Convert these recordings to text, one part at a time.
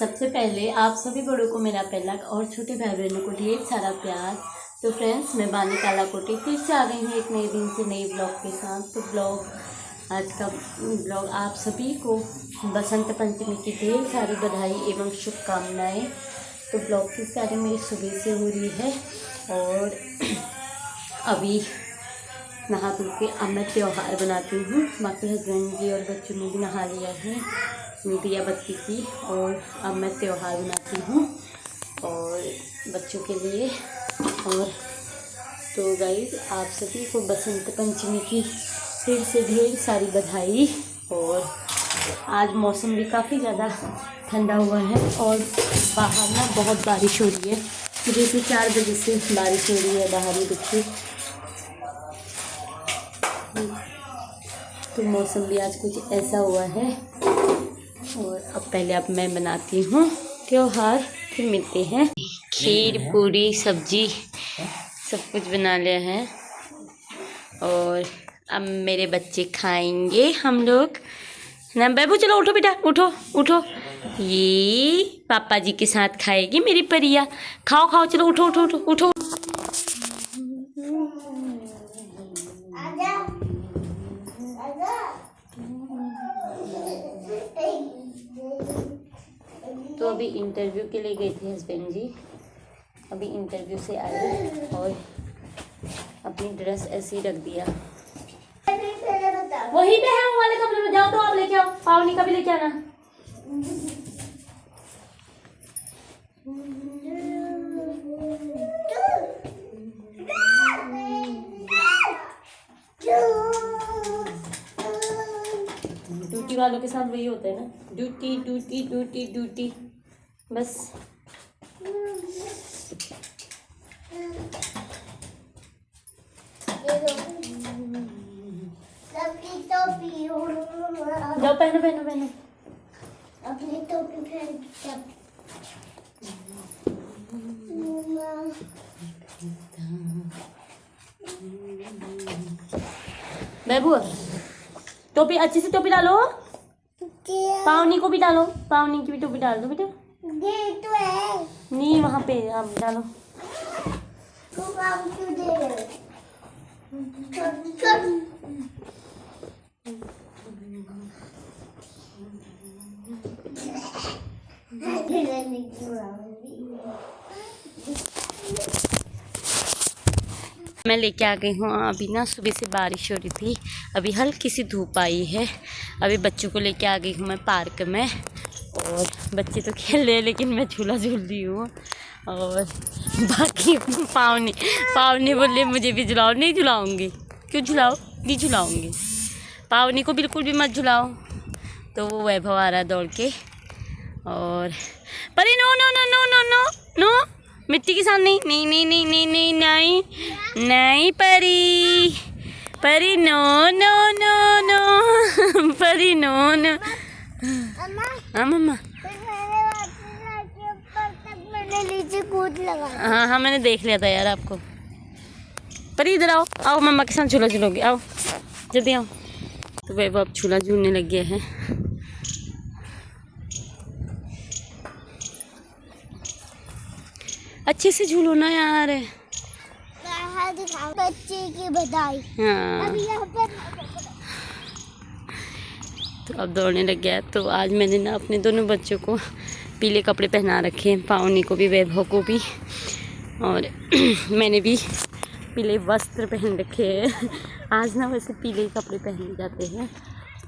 सबसे पहले आप सभी बड़ों को मेरा पहला और छोटे भाई बहनों को ढेर सारा प्यार। तो फ्रेंड्स, मैं बानी कालाकोटी फिर से आ गई हूँ एक नए दिन से नए ब्लॉग के साथ। तो आज का ब्लॉग आप सभी को बसंत पंचमी की ढेर सारी बधाई एवं शुभकामनाएं। तो ब्लॉग की स्टार्टिंग मेरी सुबह से हो रही है और अभी नहा धो के अब मैं त्यौहार बनाती हूँ। बाकी हस्बैंड जी और बच्चों ने भी नहा लिया है, दिया बत्ती की, और अब मैं त्यौहार बनाती हूँ और बच्चों के लिए। और तो गाइस, आप सभी को बसंत पंचमी की फिर से ढेर सारी बधाई। और आज मौसम भी काफ़ी ज़्यादा ठंडा हुआ है और बाहर ना बहुत बारिश हो रही है। सुबह से 4 बजे से बारिश हो रही है बाहर ही देखिए। तो मौसम भी आज कुछ ऐसा हुआ है। और अब मैं बनाती हूँ त्योहार, फिर मिलते हैं। खीर पूरी सब्जी सब कुछ बना लिया है और अब मेरे बच्चे खाएंगे हम लोग ना। बाबू चलो उठो बेटा, उठो उठो, ये पापा जी के साथ खाएगी मेरी परिया। खाओ खाओ, चलो उठो उठो उठो उठो। तो अभी इंटरव्यू के लिए गए थे हस्बैंड जी, अभी इंटरव्यू से आए और अपनी ड्रेस ऐसे ही रख दिया। वही पे है वो वाले कपड़े में, जाओ तो आप लेके आओ, पावनी का भी लेके आना। ड्यूटी वालों के साथ वही होता है ना, ड्यूटी ड्यूटी ड्यूटी ड्यूटी बस। जाओ पहनो पहनो पहनो अपनी टोपी पहन। बाबू टोपी अच्छी से टोपी डालो, पावनी को भी डालो, पावनी की भी टोपी डाल दो बेटा। ये तो है नहीं, वहाँ पे आप डालो। तो काम क्यों दे रहे मैं लेके आ गई हूँ। अभी ना सुबह से बारिश हो रही थी, अभी हल्की सी धूप आई है। अभी बच्चों को लेके आ गई हूँ मैं पार्क में और बच्चे तो खेल रहे हैं लेकिन मैं झूला झूल रही हूँ। और बाकी पावनी बोले मुझे भी झुलाओ, नहीं झुलाऊँगी। क्यों झुलाओ, नहीं झुलाऊँगी। पावनी को बिल्कुल भी मत झुलाओ। तो वो वैभव आ रहा है दौड़ के। और Pari no no no no no no no, मिट्टी के साथ नहीं नहीं नहीं नहीं नहीं नहीं नहीं नहीं, परी परी नो नो नो नो, परी नो नो। हाँ मम्मा, मैंने नीचे कूद लगा। हाँ हाँ मैंने देख लिया था यार आपको। परी इधर आओ, आओ मम्मा के साथ झूला झूलोगे, आओ जल्दी आओ। तो वैभव अब झूला झूलने लग गया है। अच्छे से झूलो ना यार। बच्चे की बधाई। हाँ, अभी यहाँ पर तो अब दौड़ने लग गया। तो आज मैंने ना अपने दोनों बच्चों को पीले कपड़े पहना रखे हैं, पावनी को भी वैभव को भी, और मैंने भी पीले वस्त्र पहन रखे हैं। आज ना वैसे पीले कपड़े पहने जाते हैं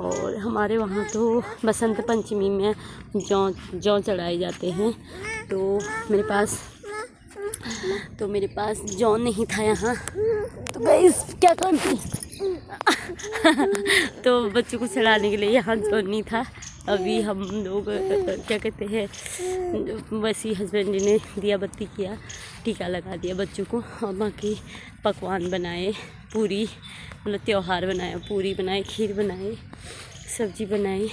और हमारे वहाँ तो बसंत पंचमी में जौ चढ़ाए जाते हैं। तो मेरे पास जौ नहीं था यहाँ, तो गाइस क्या करती तो बच्चों को चढ़ाने के लिए यहाँ जौ नहीं था। अभी हम लोग क्या कहते हैं, वैसे ही हस्बैंड जी ने दिया बत्ती किया, टीका लगा दिया बच्चों को, और बाकी पकवान बनाए, पूरी मतलब त्यौहार बनाया, पूरी बनाए, खीर बनाए, सब्जी बनाई।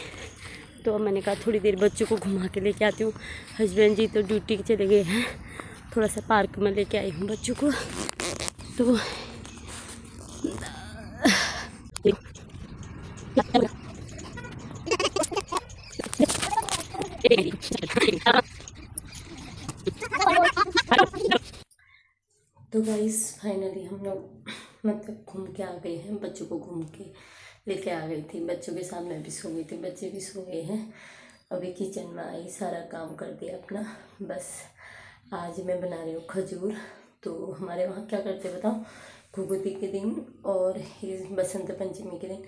तो अब मैंने कहा थोड़ी देर बच्चों को घुमा के लेके आती हूँ। हस्बैंड जी तो ड्यूटी चले गए हैं, थोड़ा सा पार्क में लेके आई हूँ बच्चों को। तो तो गाइस फाइनली हम लोग मतलब घूम के आ गए हैं। बच्चों को घूम के लेके आ गई थी, बच्चों के साथ मैं भी सो गई थी, बच्चे भी सो गए हैं। अभी किचन में आई, सारा काम कर दिया अपना। बस आज मैं बना रही हूँ खजूर। तो हमारे वहाँ क्या करते बताओ, घुघुती के दिन और ये बसंत पंचमी के दिन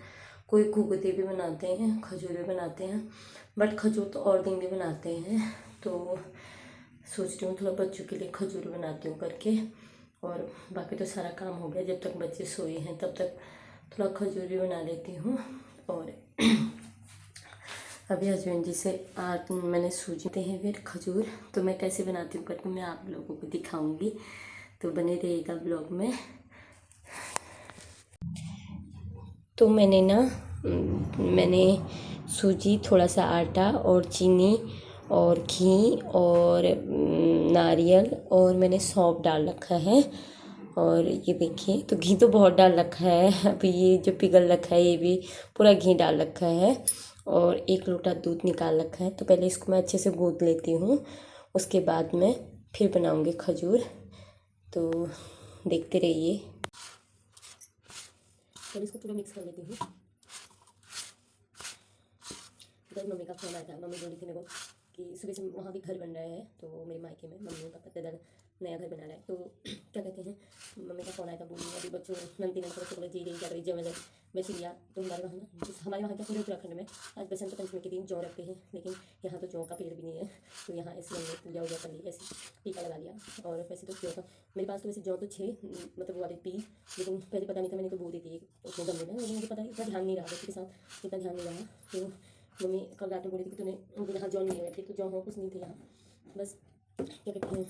कोई घुघुती भी बनाते हैं, खजूर भी बनाते हैं, बट खजूर तो और दिन भी बनाते हैं। तो सोच रही हूँ थोड़ा बच्चों के लिए खजूर बनाती हूँ करके, और बाकी तो सारा काम हो गया। जब तक बच्चे सोए हैं तब तक थोड़ा खजूर भी बना लेती हूँ। और अभी हस्बैंड जी से आज मैंने सूझते हैं फिर खजूर, तो मैं कैसे बनाती हूँ करके मैं आप लोगों को दिखाऊंगी, तो बने रहिएगा ब्लॉग में। तो मैंने सूजी, थोड़ा सा आटा और चीनी और घी और नारियल और मैंने सौंफ डाल रखा है। और ये देखिए, तो घी तो बहुत डाल रखा है। अभी ये जो पिघल रखा है ये भी पूरा घी डाल रखा है। और 1 लोटा दूध निकाल रखा है। तो पहले इसको मैं अच्छे से गूँथ लेती हूँ, उसके बाद मैं फिर बनाऊँगी खजूर। तो देखते रहिए। पहले इसको पूरा मिक्स कर लेती हूँ। कल मम्मी का फ़ोन आया था, मम्मी बोली थी मेरे को कि सुबह से वहाँ भी घर बन रहा है। तो मेरे मायके में मम्मी का पता दादा नया घर बना रहा है। तो क्या कहते हैं, मम्मी का फ़ोन आया था, बोली अभी बच्चों नंदी नंद को जी रही क्या रही जब वैसे लिया। तो हमारे वहाँ क्या पूरे उत्तराखंड में आज बसंत पंचमी के दिन जौ रखते हैं, लेकिन यहाँ तो जौ का पेड़ भी नहीं है। तो यहाँ ऐसे हमने पूजा वूजा कर ली, ऐसे टीका लगा लिया। और वैसे तो जौ का मेरे पास तो वैसे जौ तो 6 मतलब वो वाले पी, लेकिन पहले पता नहीं था, मैंने तो बो दी थी उसमें गमले में, लेकिन मुझे पता इतना ध्यान नहीं रहा, बच्चे के साथ इतना ध्यान नहीं रहा। तो मम्मी कल रात में बोली थी कि तूने उनके यहाँ जौ नहीं है, तो जौ हो कुछ नहीं थे यहाँ, बस क्या कहते हैं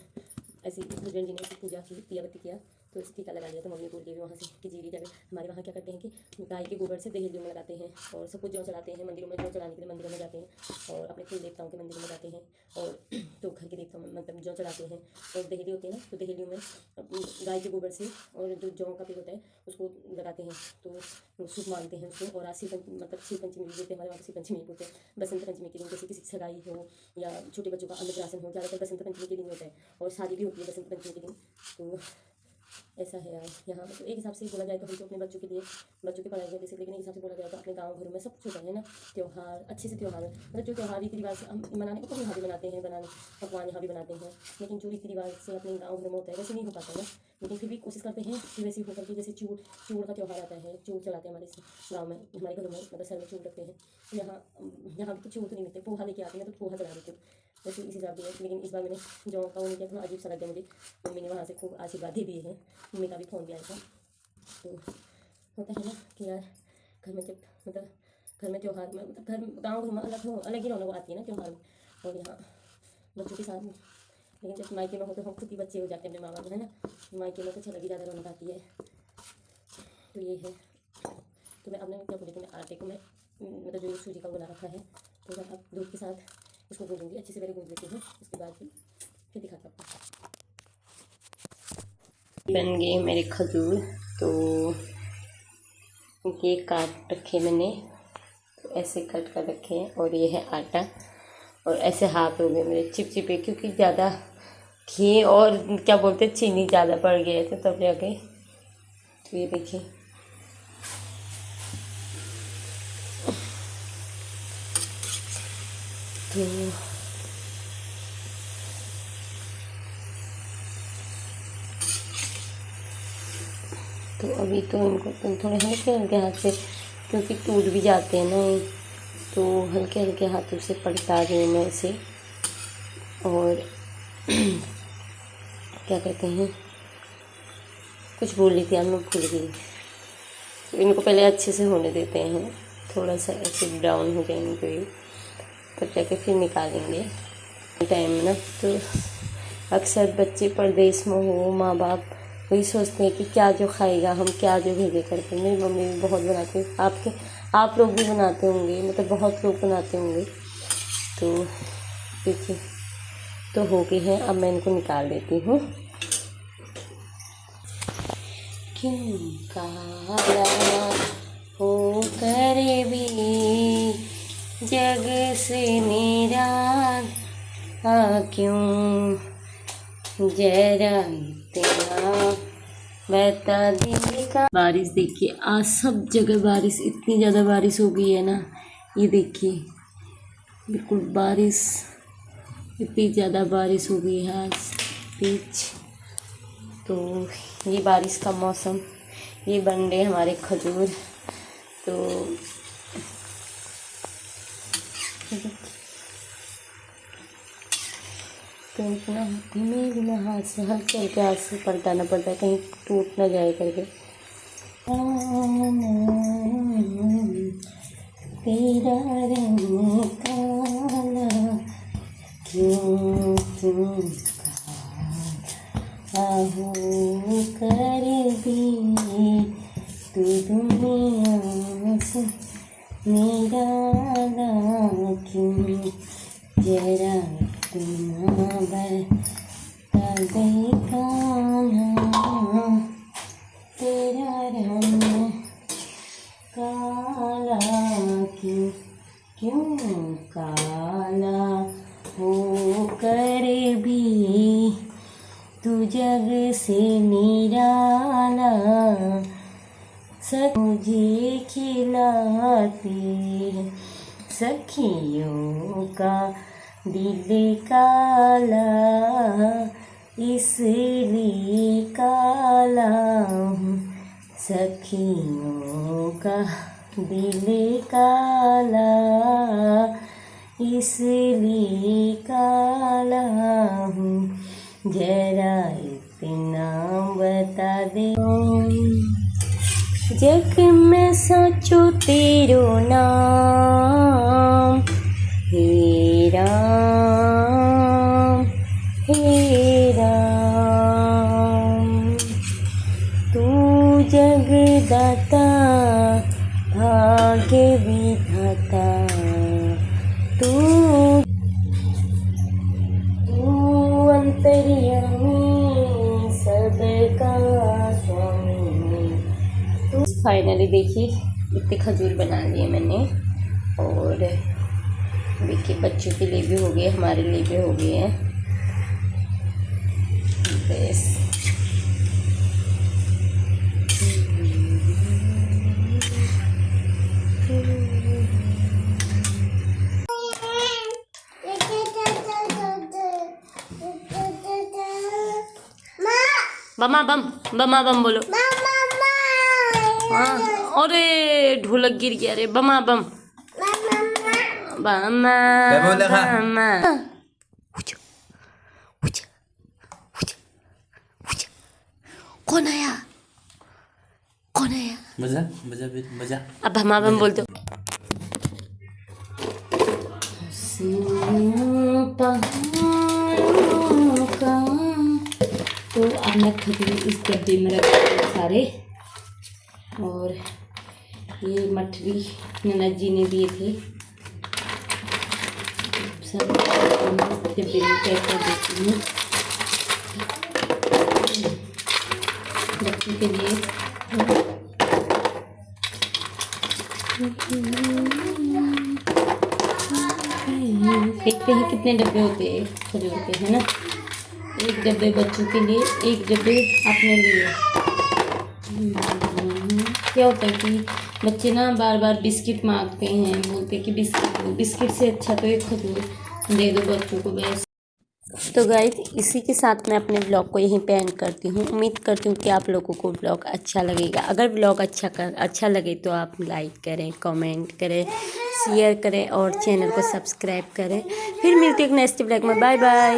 ऐसे हस्बैंड जी ने ऐसी पूजा की, दिया बत्ती किया, तो ऐसे टीका लगा लिया। तो मम्मी बोल रही वहाँ से कि जीरी जाकर हमारे वहाँ क्या करते हैं कि गाय के गोबर से दहेलियों में लगाते हैं, और सब कुछ जौ चढ़ाते हैं मंदिरों में, जौ चढ़ाने के लिए मंदिरों में जाते हैं, और अपने कुल देवताओं के मंदिरों में जाते हैं, और तो घर के देवताओं में मतलब जौ चढ़ाते हैं। और दहेली होती है ना, तो दहेलियों में गाय के गोबर से और जो जौ का पेड़ होता है उसको लगाते हैं, तो शुभ मानते हैं उसको। और आज मतलब शिव पंचमी भी बोलते हैं, हमारे वहाँ शिव पंचमी बोलते हैं। बसंत पंचमी के दिन जैसे किसी सगाई हो या छोटे बच्चों का अन्नप्राशन हो, ज़्यादातर बसंत पंचमी के दिन होता है, और शादी भी होती है बसंत पंचमी के दिन। तो ऐसा है यार यहाँ तो एक हिसाब से बोला जाए तो हम तो अपने बच्चों के लिए बच्चों की पढ़ाई है जैसे, लेकिन एक हिसाब से बोला जाए तो अपने गाँव घरों में सब कुछ होता है ना, त्यौहार अच्छे से त्यौहार मतलब जो त्यौहार रीति रिवाज से हम मनाने को यहाँ भी बनाते हैं, बनाने पकवान यहाँ भी बनाते हैं, लेकिन जो रीति रिवाज से अपने गाँव घरों में होता है वैसे नहीं हो पाता ना। लेकिन फिर भी कोशिश करते हैं कि वैसे हो करके, जैसे चूड़ का त्यौहार आता है, चूड़ चलाते हैं हमारे गाँव में, हमारे घरों में मतलब सर में चूड़ रखते हैं। यहाँ भी तो चूड़ तो नहीं मिलते, पोहा लेके आते हैं तो पोहा चला देते हैं वैसे इस हिसाब से। लेकिन इस बार मैंने जौ का वो नहीं किया, थोड़ा अजीब सा लग गया मुझे। मम्मी ने वहाँ से खूब आशीर्वाद दे दिए हैं, मम्मी का भी फ़ोन भी आया था। तो होता है ना कि यार घर में जब मतलब घर में त्यौहार में मतलब घर गाँव घर में अलग ही रौनक आती है ना त्यौहार में, और यहाँ बच्चों के साथ। लेकिन जब मायके में हो तो हम खुद ही बच्चे हो जाते हैं अपने माँ बाप में, है ना। मायके में कुछ अलग ही ज़्यादा रौनक आती है। तो ये है। तो मैं अपने क्या बोली थी, मैं आटे को मैं मतलब जो सूजी का बना रखा है, तो मैं अब दूध के साथ इसको गूँधूँगी, अच्छे से पहले गूँध लेती हूँ, उसके बाद फिर दिखाता हूँ। बन गए मेरे खजूर। तो ये काट रखे मैंने, तो ऐसे कट कर रखे हैं, और ये है आटा, और ऐसे हाथ हो गए मेरे चिपचिपे, क्योंकि ज़्यादा घी और क्या बोलते हैं चीनी ज़्यादा पड़ गए थे तब जाके। तो ये देखिए, तो अभी तो इनको तुम थोड़े हल्के हल्के हाथ से, क्योंकि टूट भी जाते हैं ना ये, तो हल्के हल्के हाथों से पलटा रही हूँ मैं इसे। और क्या कहते हैं, कुछ बोल रही थी यार, मैं भूल गई। तो इनको पहले अच्छे से होने देते हैं, थोड़ा सा ऐसे ब्राउन हो जाएंगे ये, तब जाके फिर निकालेंगे टाइम ना। तो अक्सर बच्चे परदेश में हो, माँ बाप वही सोचते हैं कि क्या जो खाएगा, हम क्या जो भेजे करते हैं। मेरी मम्मी भी बहुत बनाती है, आप लोग भी बनाते होंगे, मतलब बहुत लोग बनाते होंगे। तो देखिए, तो हो गई है, अब मैं इनको निकाल देती हूँ। क्यों काला हो कर भी जग से मेरा क्यों जरा इतना बता दे का। बारिश देखिए, आज सब जगह बारिश, इतनी ज़्यादा बारिश हो गई है ना। ये देखिए बिल्कुल बारिश, इतनी ज़्यादा बारिश हो गई है आज बीच। तो ये बारिश का मौसम, ये बन रहे हमारे खजूर। तो इतना धीमे धीमे हाथ से, हल्के हल्के हाथ से पलटाना पड़ता है कहीं टूट ना जाए करके। तेरा रंग काला क्यों क्यों आहू कर दी तू दुनिया से मेरा क्यों जरा इतना बता दे कान्हा तेरा रंग काला क्यों क्यों काला हो कर भी तू जग से निराला मुझे खिलाती है सखियों का दिल काला इसलिए काला हूँ सखियों का दिल काला इसलिए काला हूँ जरा इतना बता दे जग में सोचो तेरो नाम हे राम तू जगदाता भाग्य विधाता तू अंतर्यामी सबका स्वामी। तो फाइनली देखिए इतने खजूर बना लिए मैंने, और देखिए बच्चों के लिए भी हो गए, हमारे लिए भी हो गए हैं। बस बमा बम बोलो। हाँ, अरे ढोलक गिर गया रे। बमा बम बमा बमा। कौन आया कौन आया? बजा बजा बजा। अब बमा बम बोल दो। तो अब मैं खजूर इस डब्बे में रखती सारे, और ये मठरी ननद जी ने दिए थे, सब डब्बे में पैक कर देती हूँ बच्चों के लिए। देखते हैं कितने डब्बे होते हैं खजूर के, है ना। एक डब्बे बच्चों के लिए, एक डब्बे अपने लिए। क्या होता है कि बच्चे ना बार बार बिस्किट मांगते हैं, बोलते हैं कि बिस्किट से अच्छा तो एक खजूर दे दो बच्चों को बस। तो गाइस इसी के साथ मैं अपने ब्लॉग को यहीं पे एंड करती हूँ। उम्मीद करती हूँ कि आप लोगों को ब्लॉग अच्छा लगेगा। अगर ब्लॉग अच्छा लगे तो आप लाइक करें, कमेंट करें, शेयर करें और चैनल को सब्सक्राइब करें। फिर मिलते हैं एक नेक्स्ट ब्लॉग में। Bye bye.